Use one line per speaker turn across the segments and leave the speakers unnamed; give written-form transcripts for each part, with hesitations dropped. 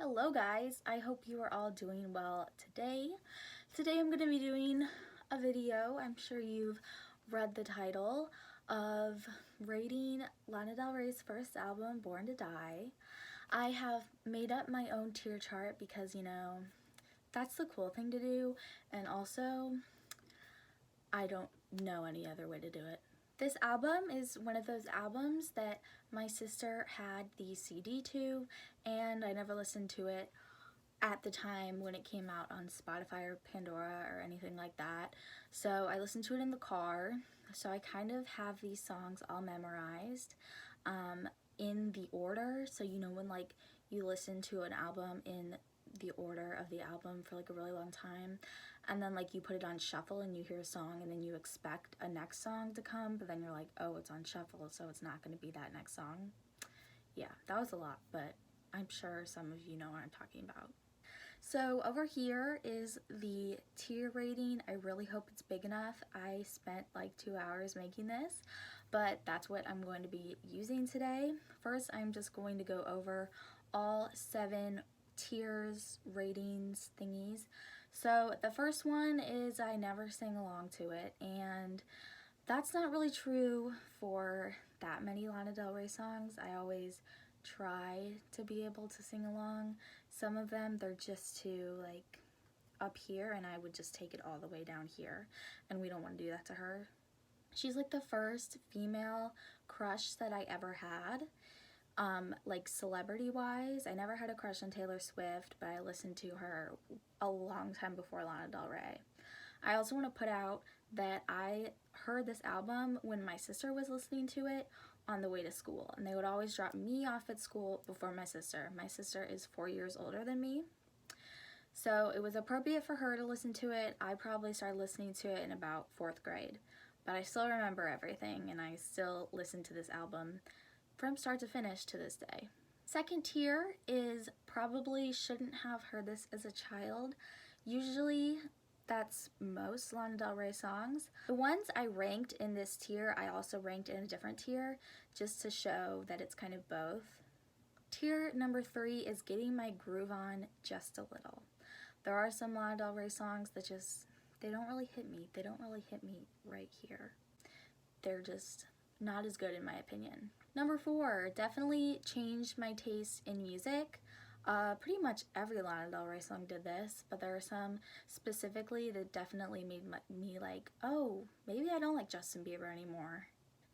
Hello guys, I hope you are all doing well today. Today I'm going to be doing a video. I'm sure you've read the title of rating Lana Del Rey's first album, Born to Die. I have made up my own tier chart because, that's the cool thing to do, and also I don't know any other way to do it. This album is one of those albums that my sister had the CD to, and I never listened to it at the time when it came out on Spotify or Pandora or anything like that. So I listened to it in the car, so I kind of have these songs all memorized in the order. So when like you listen to an album in the order of the album for like a really long time, and then like you put it on shuffle and you hear a song and then you expect a next song to come, but then you're like, oh, it's on shuffle, so it's not going to be that next song. Yeah, that was a lot, but I'm sure some of you know what I'm talking about. So over here is the tier rating. I really hope it's big enough. I spent like 2 hours making this, but that's what I'm going to be using today. First, I'm just going to go over all 7 tiers, ratings, thingies. So the first one is I never sing along to it, and that's not really true for that many Lana Del Rey songs. I always try to be able to sing along. Some of them, they're just too like up here, and I would just take it all the way down here, and we don't want to do that to her. She's like the first female crush that I ever had. Like celebrity wise, I never had a crush on Taylor Swift, but I listened to her a long time before Lana Del Rey. I also want to put out that I heard this album when my sister was listening to it on the way to school, and they would always drop me off at school before my sister. My sister is 4 years older than me, so it was appropriate for her to listen to it. I probably started listening to it in about 4th grade, but I still remember everything, and I still listen to this album from start to finish to this day. Second tier is probably shouldn't have heard this as a child. Usually that's most Lana Del Rey songs. The ones I ranked in this tier, I also ranked in a different tier just to show that it's kind of both. Tier number 3 is Getting My Groove On Just a Little. There are some Lana Del Rey songs that they don't really hit me. They don't really hit me right here. They're just not as good in my opinion. Number 4, definitely changed my taste in music. Pretty much every Lana Del Rey song did this, but there are some specifically that definitely made me like, oh, maybe I don't like Justin Bieber anymore.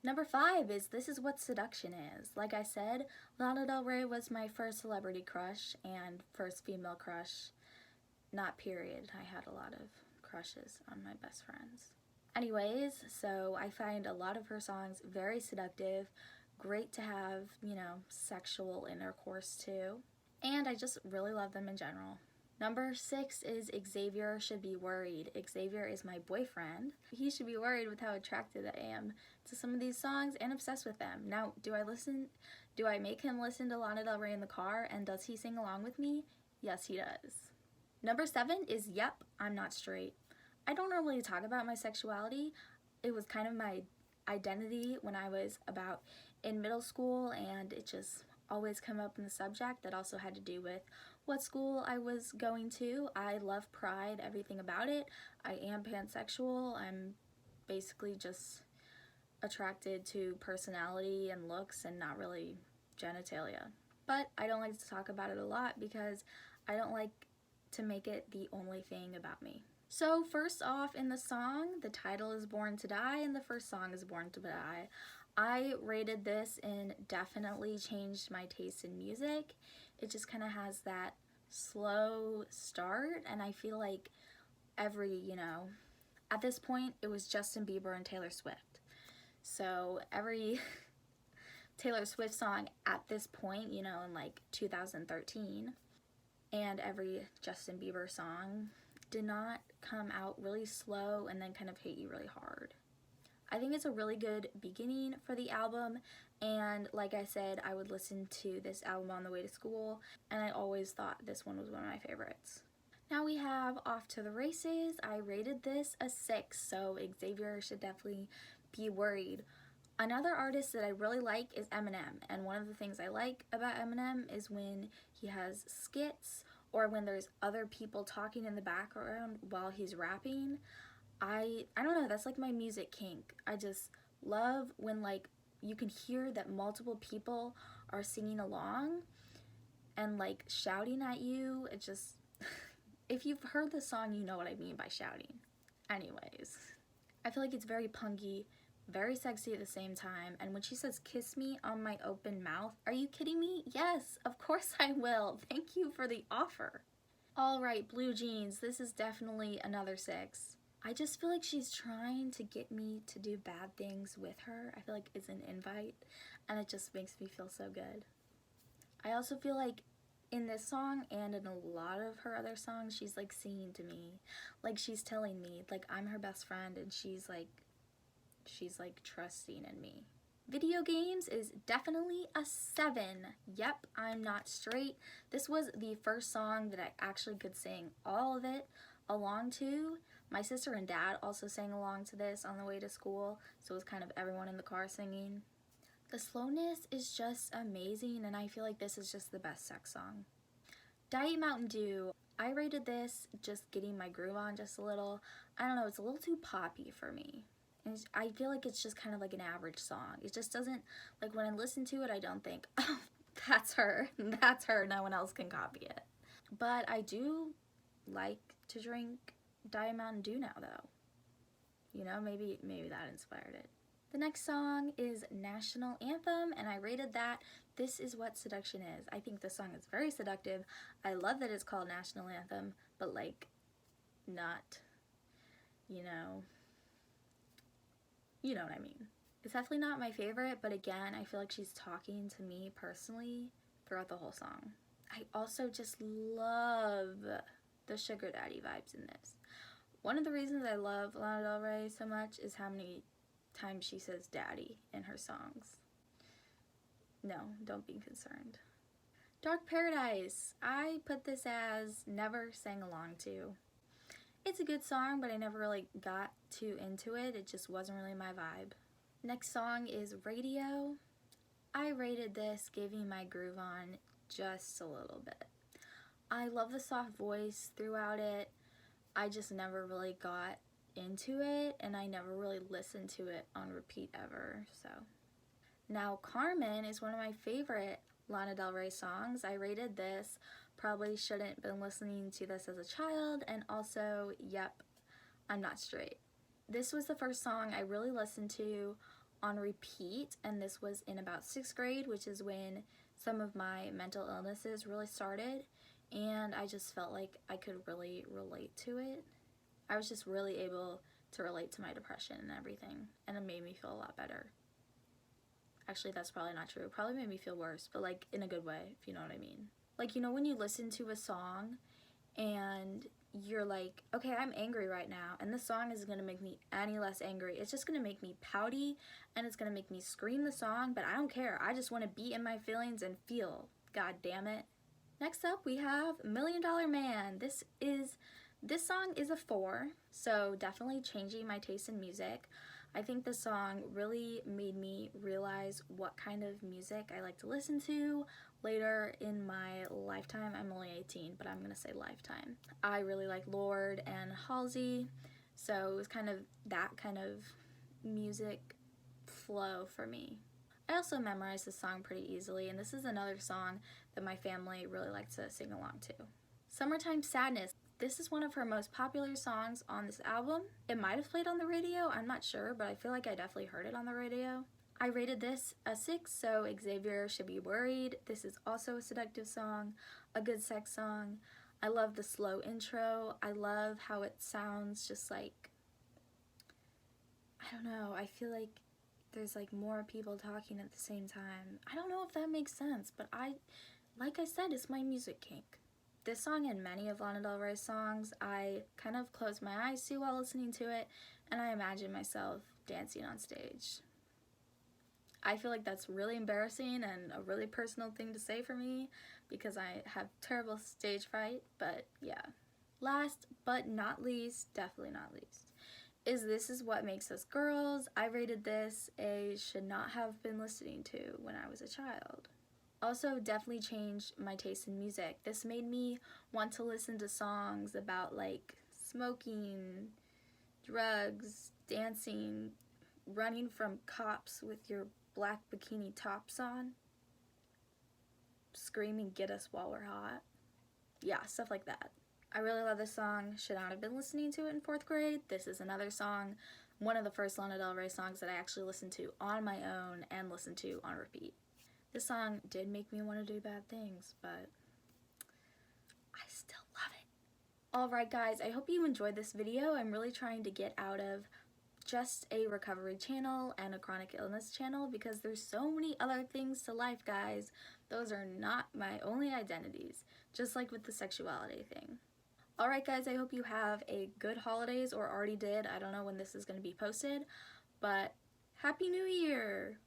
Number 5 is This Is What Seduction Is. Like I said, Lana Del Rey was my first celebrity crush and first female crush. Not period. I had a lot of crushes on my best friends. Anyways, so I find a lot of her songs very seductive, great to have, sexual intercourse too, and I just really love them in general. Number 6 is Xavier Should Be Worried. Xavier is my boyfriend. He should be worried with how attracted I am to some of these songs and obsessed with them. Now, do I make him listen to Lana Del Rey in the car, and does he sing along with me? Yes, he does. Number 7 is Yep, I'm Not Straight. I don't normally talk about my sexuality. It was kind of my identity when I was about in middle school, and it just always come up in the subject that also had to do with what school I was going to. I love Pride, everything about it. I am pansexual. I'm basically just attracted to personality and looks and not really genitalia. But I don't like to talk about it a lot because I don't like to make it the only thing about me. So first off, in the song, the title is Born to Die and the first song is Born to Die. I rated this and definitely changed my taste in music. It just kind of has that slow start, and I feel like at this point it was Justin Bieber and Taylor Swift. So every Taylor Swift song at this point, in like 2013, and every Justin Bieber song did not come out really slow and then kind of hit you really hard. I think it's a really good beginning for the album, and like I said, I would listen to this album on the way to school, and I always thought this one was one of my favorites. Now we have Off to the Races. I rated this a 6, so Xavier Should Definitely Be Worried. Another artist that I really like is Eminem, and one of the things I like about Eminem is when he he has skits, or when there's other people talking in the background while he's rapping. I don't know, that's like my music kink. I just love when like you can hear that multiple people are singing along and like shouting at you. It just if you've heard the song, you know what I mean by shouting. Anyways, I feel like it's very punky, very sexy at the same time. And when she says, "Kiss me on my open mouth," are you kidding me? Yes, of course I will. Thank you for the offer. All right, Blue Jeans, this is definitely another 6. I just feel like she's trying to get me to do bad things with her. I feel like it's an invite, and it just makes me feel so good. I also feel like in this song and in a lot of her other songs, she's like singing to me. Like she's telling me, like I'm her best friend, and she's like trusting in me. Video games is definitely a 7. Yep, I'm not straight. This was the first song that I actually could sing all of it along to. My sister and dad also sang along to this on the way to school, so it was kind of everyone in the car singing. The slowness is just amazing, and I feel like this is just the best sex song. Diet Mountain Dew. I rated this just getting my groove on just a little. I don't know, it's a little too poppy for me. And I feel like it's just kind of like an average song. It just doesn't, like when I listen to it, I don't think, oh, that's her, no one else can copy it. But I do like to drink Diet Mountain Dew now though. You know, maybe that inspired it. The next song is National Anthem, and I rated that. This is what seduction is. I think this song is very seductive. I love that it's called National Anthem, but like, not, you know what I mean. It's definitely not my favorite, but again, I feel like she's talking to me personally throughout the whole song. I also just love the sugar daddy vibes in this. One of the reasons I love Lana Del Rey so much is how many times she says daddy in her songs. No, don't be concerned. Dark Paradise. I put this as never sang along to. It's a good song, but I never really got too into it. It just wasn't really my vibe. Next song is Radio. I rated this giving my groove on just a little bit. I love the soft voice throughout it. I just never really got into it, and I never really listened to it on repeat ever, so. Now, Carmen is one of my favorite Lana Del Rey songs. I rated this. Probably shouldn't been listening to this as a child, and also, yep, I'm not straight. This was the first song I really listened to on repeat, and this was in about 6th grade, which is when some of my mental illnesses really started, and I just felt like I could really relate to it. I was just really able to relate to my depression and everything, and it made me feel a lot better. Actually, that's probably not true. It probably made me feel worse, but like in a good way, if you know what I mean. Like, you know when you listen to a song and you're like, okay, I'm angry right now, and this song isn't going to make me any less angry. It's just going to make me pouty, and it's going to make me scream the song, but I don't care. I just want to be in my feelings and feel. God damn it. Next up, we have $1 Million Man. This song is a 4, so definitely changing my taste in music. I think this song really made me realize what kind of music I like to listen to later in my lifetime. I'm only 18, but I'm gonna say lifetime. I really like Lorde and Halsey, so it was kind of that kind of music flow for me. I also memorized this song pretty easily, and this is another song that my family really likes to sing along to. Summertime Sadness. This is one of her most popular songs on this album. It might have played on the radio, I'm not sure, but I feel like I definitely heard it on the radio. I rated this a 6, so Xavier Should Be Worried. This is also a seductive song, a good sex song. I love the slow intro. I love how it sounds just like, I don't know, I feel like there's like more people talking at the same time. I don't know if that makes sense, but like I said, it's my music kink. This song and many of Lana Del Rey's songs, I kind of close my eyes to while listening to it, and I imagine myself dancing on stage. I feel like that's really embarrassing and a really personal thing to say for me because I have terrible stage fright, but yeah. Last but not least, definitely not least, is This Is What Makes Us Girls. I rated this a should not have been listening to when I was a child. Also definitely changed my taste in music. This made me want to listen to songs about like smoking, drugs, dancing, running from cops with your black bikini tops on, screaming "get us while we're hot." Yeah, stuff like that. I really love this song. Should not have been listening to it in 4th grade. This is another song, one of the first Lana Del Rey songs that I actually listened to on my own and listened to on repeat. This song did make me want to do bad things, but I still love it. Alright guys, I hope you enjoyed this video. I'm really trying to get out of just a recovery channel and a chronic illness channel because there's so many other things to life, guys. Those are not my only identities, just like with the sexuality thing. Alright guys, I hope you have a good holidays, or already did. I don't know when this is going to be posted, but Happy New Year!